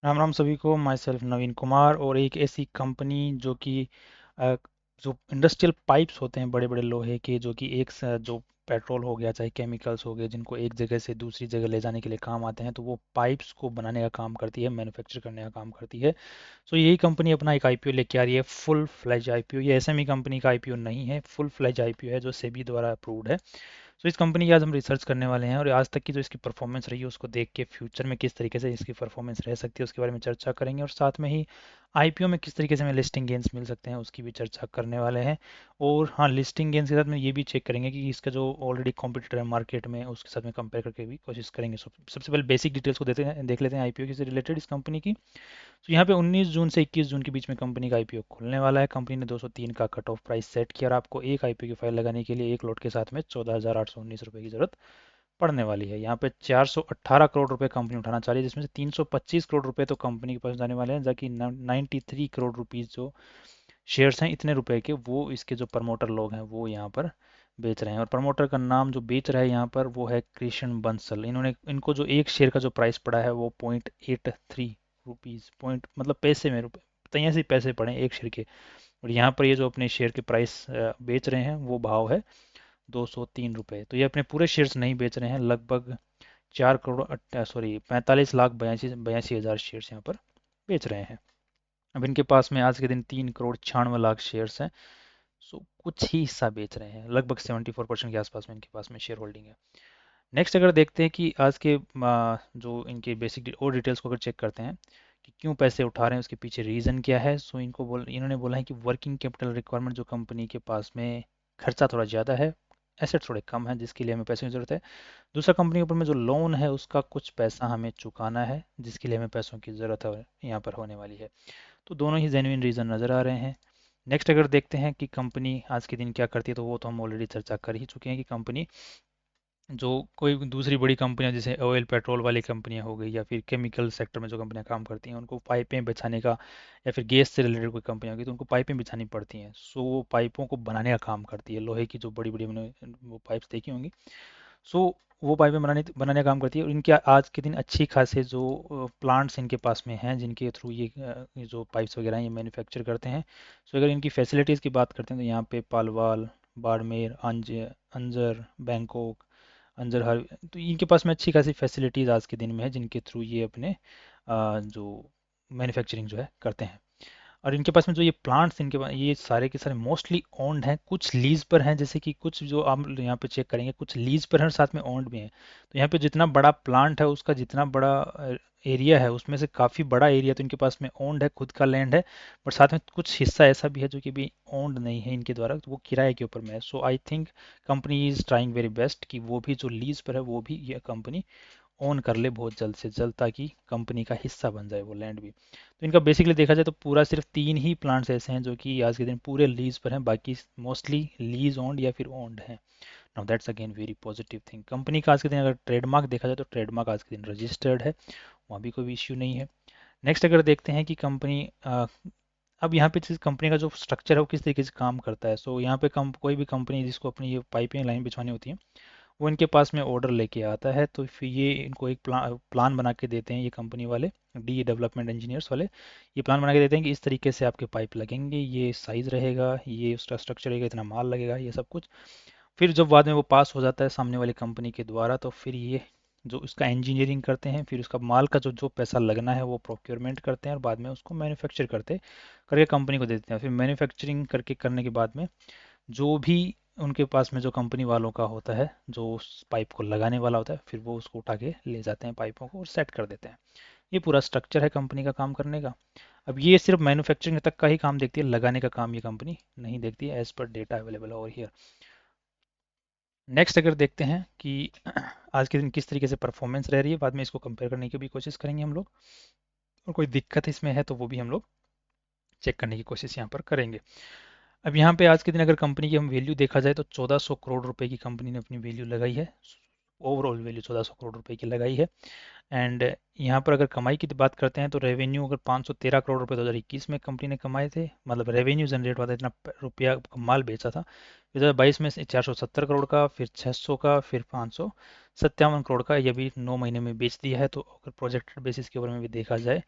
राम राम सभी को। My self नवीन कुमार। और एक ऐसी कंपनी जो कि अ, जो इंडस्ट्रियल पाइप्स होते हैं बड़े बड़े लोहे के, जो कि जो पेट्रोल हो गया चाहे केमिकल्स हो गए, जिनको एक जगह से दूसरी जगह ले जाने के लिए काम आते हैं, तो वो पाइप्स को बनाने का काम करती है, मैन्युफैक्चर करने का काम करती है। सो यही कंपनी अपना एक आईपीओ लेके आ रही है, फुल फ्लैज आईपीओ। ये एसएमई कंपनी का आईपीओ नहीं है, फुल फ्लैज आईपीओ है जो सेबी द्वारा अप्रूव्ड है। सो इस कंपनी की आज हम रिसर्च करने वाले हैं और आज तक की जो इसकी परफॉर्मेंस रही है उसको देख के फ्यूचर में किस तरीके से इसकी परफॉर्मेंस रह सकती है उसके बारे में चर्चा करेंगे, और साथ में ही आईपीओ में किस तरीके से हमें लिस्टिंग गेंस मिल सकते हैं उसकी भी चर्चा करने वाले हैं। और हाँ, लिस्टिंग गेंस के साथ में ये भी चेक करेंगे कि इसका जो ऑलरेडी कॉम्पिटिटर है मार्केट में उसके साथ में कंपेयर करके भी कोशिश करेंगे। सबसे पहले बेसिक डिटेल्स को देख लेते हैं आईपीओ से रिलेटेड इस कंपनी की। तो यहाँ पे 19 जून से 21 जून के बीच में कंपनी का आईपीओ खुलने वाला है। कंपनी ने 203 का कट ऑफ प्राइस सेट किया और आपको एक आईपीओ की फाइल लगाने के लिए एक लॉट के साथ में 14,819 रुपये की जरूरत पड़ने वाली है। यहाँ पे 418 करोड़ रुपए कंपनी उठाना चाह रही है, जिसमें से 325 करोड़ रुपए तो कंपनी के पास जाने वाले हैं, जबकि 93 करोड़ रुपीज जो शेयर्स हैं इतने रुपए के, वो इसके जो प्रमोटर लोग हैं वो यहाँ पर बेच रहे हैं। और प्रमोटर का नाम जो बेच रहा है यहाँ पर वो है कृष्ण बंसल। इनको जो एक शेयर का जो प्राइस पड़ा है वो 0.83 रुपीज, पॉइंट मतलब पैसे में, रुपए तैयार से पैसे पड़े एक शेयर के। और यहाँ पर ये जो अपने शेयर के प्राइस बेच रहे हैं वो भाव है 203 रुपये। तो ये अपने पूरे शेयर्स नहीं बेच रहे हैं, लगभग 45 लाख 82 हजार शेयर्स यहाँ पर बेच रहे हैं। अब इनके पास में आज के दिन 3 करोड़ 96 लाख शेयर्स हैं। सो कुछ ही हिस्सा बेच रहे हैं, लगभग 74% के आसपास में इनके पास में शेयर होल्डिंग है। नेक्स्ट अगर देखते हैं कि आज के जो इनके बेसिक और डिटेल्स को अगर चेक करते हैं कि क्यों पैसे उठा रहे हैं, उसके पीछे रीज़न क्या है। सो इन्होंने बोला है कि वर्किंग कैपिटल रिक्वायरमेंट जो कंपनी के पास में खर्चा थोड़ा ज़्यादा है, एसेट थोड़े कम है, जिसके लिए हमें पैसे की ज़रूरत है। दूसरा, कंपनी के ऊपर में जो लोन है उसका कुछ पैसा हमें चुकाना है, जिसके लिए हमें पैसों की ज़रूरत है यहाँ पर होने वाली है। तो दोनों ही जेन्युइन रीज़न नज़र आ रहे हैं। नेक्स्ट अगर देखते हैं कि कंपनी आज के दिन क्या करती है, तो वो तो हम ऑलरेडी चर्चा कर ही चुके हैं कि कंपनी जो कोई दूसरी बड़ी कंपनियां जैसे ऑयल पेट्रोल वाली कंपनियां हो गई, या फिर केमिकल सेक्टर में जो कंपनियां काम करती हैं उनको पाइपें बिछाने का, या फिर गैस से रिलेटेड कोई कंपनियां होगी तो उनको पाइपें बिछानी पड़ती हैं। सो वो पाइपों को बनाने का काम करती है, लोहे की जो बड़ी बड़ी वो पाइप्स देखी होंगी। सो वो पाइपें बनाने बनाने का काम करती है। और इनके आज के दिन अच्छी खासे जो प्लांट्स इनके पास में हैं जिनके थ्रू ये जो पाइप्स वगैरह हैं ये मैन्युफैक्चर करते हैं। सो अगर इनकी फैसिलिटीज़ की बात करते हैं तो यहाँ पे पालवाल, बाड़मेर, अंजर, बैंकॉक, अंजर हर, तो इनके पास में अच्छी खासी फैसिलिटीज़ आज के दिन में है जिनके थ्रू ये अपने जो मैन्युफैक्चरिंग जो है करते हैं। और इनके पास में जो ये प्लांट्स इनके पास ये सारे के सारे मोस्टली ओन्ड हैं, कुछ लीज पर हैं, जैसे कि कुछ जो आप यहाँ पे चेक करेंगे कुछ लीज पर हैं और साथ में ओन्ड भी हैं। तो यहाँ पे जितना बड़ा प्लांट है उसका जितना बड़ा एरिया है उसमें से काफ़ी बड़ा एरिया तो इनके पास में ओन्ड है, खुद का लैंड है। बट साथ में कुछ हिस्सा ऐसा भी है जो कि भी ओन्ड नहीं है इनके द्वारा, तो वो किराए के ऊपर में है। So I think company is trying very best कि वो भी जो लीज पर है वो भी ये कंपनी ओन कर ले बहुत जल्द से जल्द, ताकि कंपनी का हिस्सा बन जाए वो लैंड भी। तो इनका बेसिकली देखा जाए तो पूरा सिर्फ 3 ही प्लांट्स ऐसे हैं जो कि आज के दिन पूरे लीज पर हैं, बाकी मोस्टली लीज ओन्ड या फिर ओन्ड हैं। Now that's again very positive thing. Company का आज के दिन अगर ट्रेडमार्क देखा जाए तो ट्रेडमार्क आज के दिन रजिस्टर्ड है, वहाँ भी कोई इश्यू नहीं है। नेक्स्ट अगर देखते हैं कि कंपनी अब यहाँ पे जिस कंपनी का जो स्ट्रक्चर है वो किस तरीके से काम करता है। सो यहाँ पे कोई भी कंपनी जिसको अपनी ये पाइपिंग लाइन बिछवानी होती है वो इनके पास में ऑर्डर लेके आता है, तो फिर ये इनको एक प्लान बना के देते हैं ये कंपनी वाले, डी डेवलपमेंट इंजीनियर्स वाले। ये प्लान बना के देते हैं कि इस तरीके से आपके पाइप लगेंगे, ये साइज़ रहेगा, ये उसका स्ट्रक्चर रहेगा, इतना माल लगेगा, ये सब कुछ। फिर जब बाद में वो पास हो जाता है सामने वाली कंपनी के द्वारा, तो फिर ये जो उसका इंजीनियरिंग करते हैं, फिर उसका माल का जो जो पैसा लगना है वो प्रोक्योरमेंट करते हैं और बाद में उसको मैन्युफैक्चर करके कंपनी को दे देते हैं। फिर मैन्युफैक्चरिंग करके करने के बाद में जो भी उनके पास में जो कंपनी वालों का होता है जो उस पाइप को लगाने वाला होता है, फिर वो उसको उठा के ले जाते हैं पाइपों को और सेट कर देते हैं। ये पूरा स्ट्रक्चर है कंपनी का काम करने का। अब ये सिर्फ मैन्युफैक्चरिंग तक का ही काम देखती है, लगाने का काम ये कंपनी नहीं देखती है, as per data available over here. Next अगर देखते हैं कि आज के दिन किस तरीके से परफॉर्मेंस रह रही है, बाद में इसको कंपेयर करने की भी कोशिश करेंगे हम लोग, और कोई दिक्कत इसमें है तो वो भी हम लोग चेक करने की कोशिश यहाँ पर करेंगे। अब यहाँ पे आज के दिन अगर कंपनी की हम वैल्यू देखा जाए तो 1400 करोड़ रुपए की कंपनी ने अपनी वैल्यू लगाई है। ओवरऑल वैल्यू 1400 करोड़ रुपए की लगाई है। एंड यहाँ पर अगर कमाई की बात करते हैं तो रेवेन्यू अगर 513 करोड़ रुपए 2021 में कंपनी ने कमाए थे, मतलब रेवेन्यू जनरेट हुआ था, इतना रुपया माल बेचा था। 2022 में 470 करोड़ का, फिर 600 का, फिर 557 करोड़ का, ये भी 9 महीने में बेच दिया है। तो अगर प्रोजेक्टेड बेसिस के ऊपर में भी देखा जाए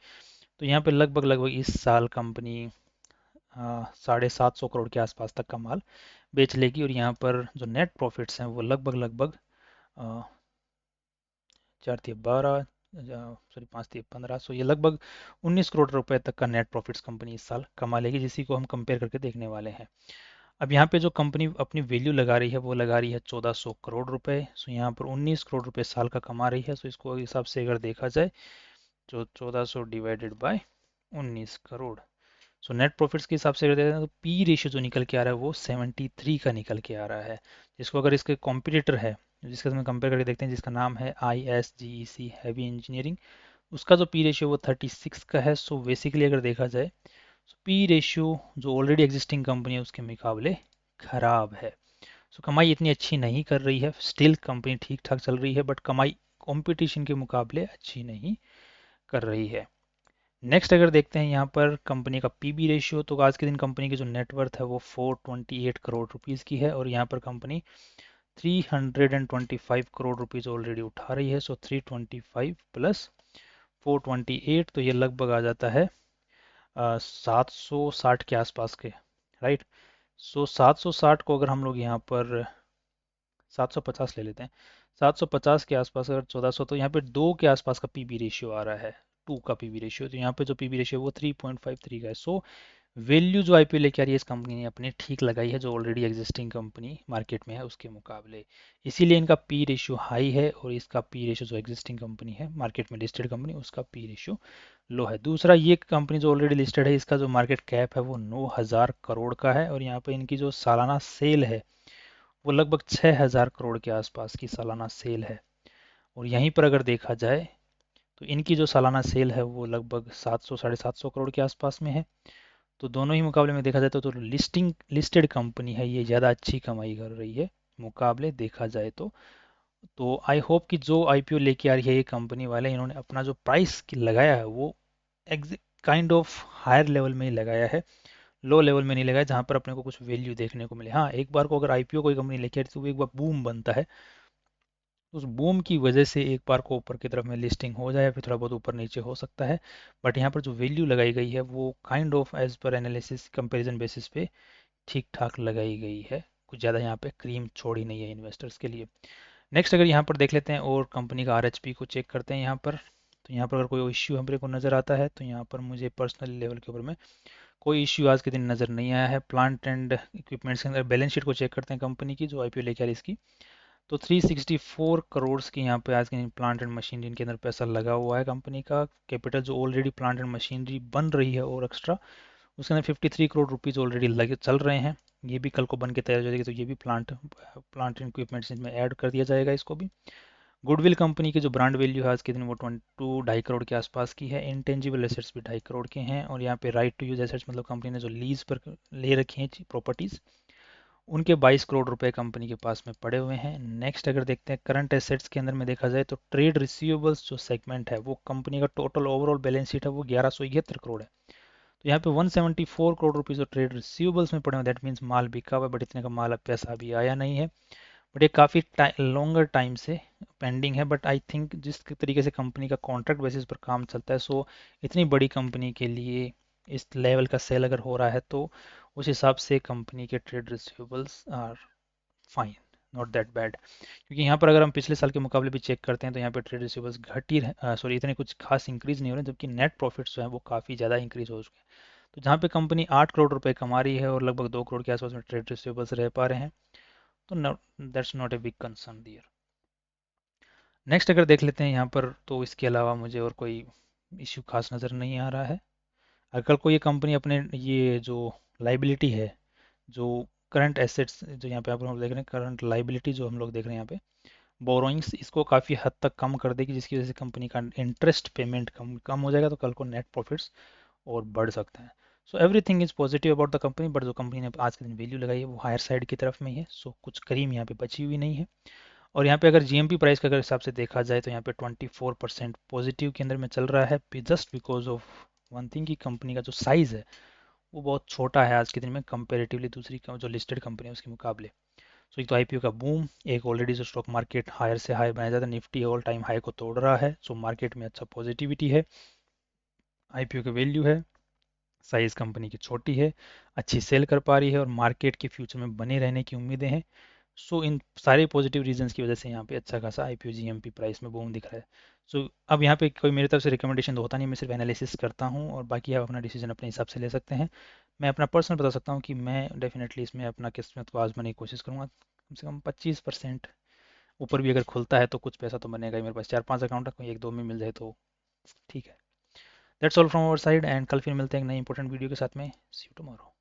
तो यहाँ पे लगभग लगभग इस साल कंपनी 750 करोड़ के आसपास तक का माल बेच लेगी। और यहाँ पर जो नेट प्रॉफिट्स हैं वो लगभग लगभग 4 तिया 12, सॉरी 5 तिया 15, सो ये लगभग 19 करोड़ रुपए तक का नेट प्रॉफिट्स कंपनी इस साल कमा लेगी, जिसी को हम कंपेयर करके देखने वाले हैं। अब यहाँ पे जो कंपनी अपनी वैल्यू लगा रही है वो लगा रही है 1400 करोड़ रुपए। सो यहाँ पर 19 करोड़ रुपए साल का कमा रही है। सो इसको हिसाब से अगर देखा जाए जो 1400 divided by 19 crore, so net profits के हिसाब से अगर देखते हैं तो पी रेशियो जो निकल के आ रहा है वो 73 का निकल के आ रहा है। जिसको अगर इसके कॉम्पिटिटर है जिसके साथ में कंपेयर करके देखते हैं, जिसका नाम है ISGEC हैवी इंजीनियरिंग, उसका जो पी रेशियो वो 36 का है। सो बेसिकली अगर देखा जाए तो पी रेशियो जो ऑलरेडी एग्जिस्टिंग कंपनी है उसके मुकाबले खराब है। सो कमाई इतनी अच्छी नहीं कर रही है, स्टिल कंपनी ठीक ठाक चल रही है, बट कमाई कंपटीशन के मुकाबले अच्छी नहीं कर रही है। नेक्स्ट अगर देखते हैं यहाँ पर कंपनी का पीबी रेशियो, तो आज के दिन कंपनी की जो नेटवर्थ है वो 428 करोड़ रुपीस की है। और यहाँ पर कंपनी 325 करोड़ रुपीस ऑलरेडी उठा रही है। सो 325 प्लस 428, तो ये लगभग आ जाता है 760 के आसपास के, राइट। सो 760 को अगर हम लोग यहाँ पर 750 ले लेते हैं, 750 के आसपास अगर 1400, तो यहाँ पे 2 के आसपास का पीबी रेशियो आ रहा है, 2 का पीबी रेशियो। तो यहाँ पे जो पीबी रेशियो वो 3.53 का है। सो वैल्यू जो आईपीओ लेके आ रही है इस कंपनी ने अपने ठीक लगाई है जो ऑलरेडी एग्जिस्टिंग कंपनी मार्केट में है उसके मुकाबले। इसीलिए इनका पी रेशियो हाई है और इसका पी रेशियो जो एग्जिस्टिंग कंपनी है मार्केट में लिस्टेड कंपनी उसका पी रेशियो लो है। दूसरा, ये कंपनी जो ऑलरेडी लिस्टेड है इसका जो मार्केट कैप है वो 9000 करोड़ का है। और यहाँ पे इनकी जो सालाना सेल है वो लगभग 6000 करोड़ के आसपास की सालाना सेल है। और यहीं पर अगर देखा जाए तो इनकी जो सालाना सेल है वो लगभग 700 750 करोड़ के आसपास में है। तो दोनों ही मुकाबले में देखा जाए तो लिस्टेड कंपनी है, ये ज़्यादा अच्छी कमाई कर रही है मुकाबले देखा जाए तो आई होप कि जो आईपीओ लेके आ रही है ये कंपनी वाले, इन्होंने अपना जो प्राइस लगाया है वो काइंड ऑफ हायर लेवल में ही लगाया है, लो लेवल में नहीं लगाया जहाँ पर अपने को कुछ वैल्यू देखने को मिले। हाँ, एक बार को अगर आईपीओ कोई कंपनी लेके आती है तो वो एक बार बूम बनता है, उस बूम की वजह से एक बार को ऊपर की तरफ में लिस्टिंग हो जाए, फिर थोड़ा बहुत ऊपर नीचे हो सकता है। बट यहाँ पर जो वैल्यू लगाई गई है वो kind of as per analysis comparison basis पे ठीक ठाक लगाई गई है, कुछ ज़्यादा यहाँ पे क्रीम छोड़ी नहीं है इन्वेस्टर्स के लिए। नेक्स्ट अगर यहाँ पर देख लेते हैं और कंपनी का आरएचपी को चेक करते हैं यहाँ पर, तो यहाँ पर अगर कोई इश्यू हमारे को नज़र आता है तो यहाँ पर मुझे पर्सनल लेवल के ऊपर में कोई इश्यू आज के दिन नज़र नहीं आया है। प्लांट एंड इक्विपमेंट्स के अंदर बैलेंस शीट को चेक करते हैं कंपनी की जो आईपीओ लेके आ रही है इसकी, तो 364 करोड़ की यहाँ पे आज के प्लांट एंड मशीनरी के अंदर पैसा लगा हुआ है। कंपनी का कैपिटल जो ऑलरेडी प्लांट एंड मशीनरी बन रही है और एक्स्ट्रा उसके अंदर 53 करोड़ रुपीज़ ऑलरेडी लगे चल रहे हैं। ये भी कल को बन के तैयार हो जाएगी तो ये भी प्लांट एंड इक्विपमेंट्स में ऐड कर दिया जाएगा इसको भी। गुडविल कंपनी की जो ब्रांड वैल्यू है आज के दिन वो 22 2.5 करोड़ के आसपास की है। इंटेंजिबल एसेट्स भी 2.5 करोड़ के हैं। और यहाँ पे राइट टू यूज एसेट्स मतलब कंपनी ने जो लीज पर ले रखी हैं प्रॉपर्टीज़ उनके 22 करोड़ रुपए कंपनी के पास में पड़े हुए हैं। नेक्स्ट अगर देखते हैं करंट एसेट्स के अंदर में देखा जाए तो ट्रेड रिसीवेबल्स जो सेगमेंट है वो कंपनी का टोटल ओवरऑल बैलेंस शीट है वो 1171 करोड़ है। तो यहाँ पे 174 करोड़ रुपीज़ जो ट्रेड रिसीवेबल्स में पड़े हुए, दैट मीन्स माल बिका हुआ है बट इतने का माल अब पैसा अभी आया नहीं है। बट ये काफ़ी लॉन्गर टाइम से पेंडिंग है। बट आई थिंक जिस तरीके से कंपनी का कॉन्ट्रैक्ट बेसिस पर काम चलता है, सो इतनी बड़ी कंपनी के लिए इस लेवल का सेल अगर हो रहा है तो उस हिसाब से कंपनी के trade receivables are fine, not that bad. क्योंकि यहाँ पर अगर हम पिछले साल के मुकाबले भी चेक करते हैं तो यहाँ पे ट्रेड रिसीवेबल्स घट ही सॉरी इतने कुछ खास इंक्रीज नहीं हो रहे, जबकि नेट प्रॉफिट्स जो है वो काफ़ी ज़्यादा इंक्रीज हो चुके हैं। तो जहाँ पे कंपनी 8 करोड़ रुपए कमा रही है और लगभग 2 करोड़ के आसपास में ट्रेड रिसीवेबल्स रह पा रहे हैं, तो that's not a big concern there. Next अगर देख लेते हैं यहाँ पर, तो इसके अलावा मुझे और कोई इश्यू खास नज़र नहीं आ रहा है। अगर कल को ये कंपनी अपने ये जो लाइबिलिटी है, जो करंट एसेट्स जो यहाँ पे आप लोग देख रहे हैं, करंट लाइबिलिटी जो हम लोग देख रहे हैं यहाँ पे बोरोइंग्स, इसको काफ़ी हद तक कम कर देगी जिसकी वजह से कंपनी का इंटरेस्ट पेमेंट कम कम हो जाएगा, तो कल को नेट प्रॉफिट्स और बढ़ सकते हैं। So everything is positive about the company, but जो कंपनी ने आज के दिन वैल्यू लगाई है वो हायर साइड की तरफ में ही है। सो कुछ क्रीम यहाँ पे बची हुई नहीं है। और यहाँ पे अगर जीएमपी प्राइस का अगर हिसाब से देखा जाए तो यहाँ पे 24% पॉजिटिव के अंदर में चल रहा है, just because of one thing, की कंपनी का जो साइज है वो बहुत छोटा है आज के दिन में कंपेरेटिवली दूसरी जो लिस्टेड कंपनी है उसके मुकाबले। सो एक तो आईपीओ का बूम, एक ऑलरेडी जो स्टॉक मार्केट हायर से हाई बनाया जाता है, निफ्टी ऑल टाइम हाई को तोड़ रहा है, सो मार्केट में अच्छा पॉजिटिविटी है, आईपीओ का वैल्यू है, साइज कंपनी की छोटी है, अच्छी सेल कर पा रही है और मार्केट के फ्यूचर में बने रहने की उम्मीदें हैं। सो इन सारे पॉजिटिव रीजंस की वजह से यहाँ पे अच्छा खासा आईपीओ जीएमपी प्राइस में बूम दिख रहा है। सो अब यहाँ पे कोई मेरी तरफ से रिकमेंडेशन तो होता नहीं, मैं सिर्फ एनालिसिस करता हूँ और बाकी आप अपना डिसीजन अपने हिसाब से ले सकते हैं। मैं अपना पर्सनल बता सकता हूँ कि मैं डेफिनेटली इसमें अपना किस्मत को आजमाने की कोशिश करूँगा, कम से कम 25%। ऊपर भी अगर खुलता है तो कुछ पैसा तो बनेगा ही, मेरे पास 4-5 अकाउंट है, कोई एक दो में मिल जाए तो ठीक है। That's all from our side, and कल फिर मिलते हैं एक नई इंपॉर्टेंट वीडियो के साथ में। सी यू टुमारो।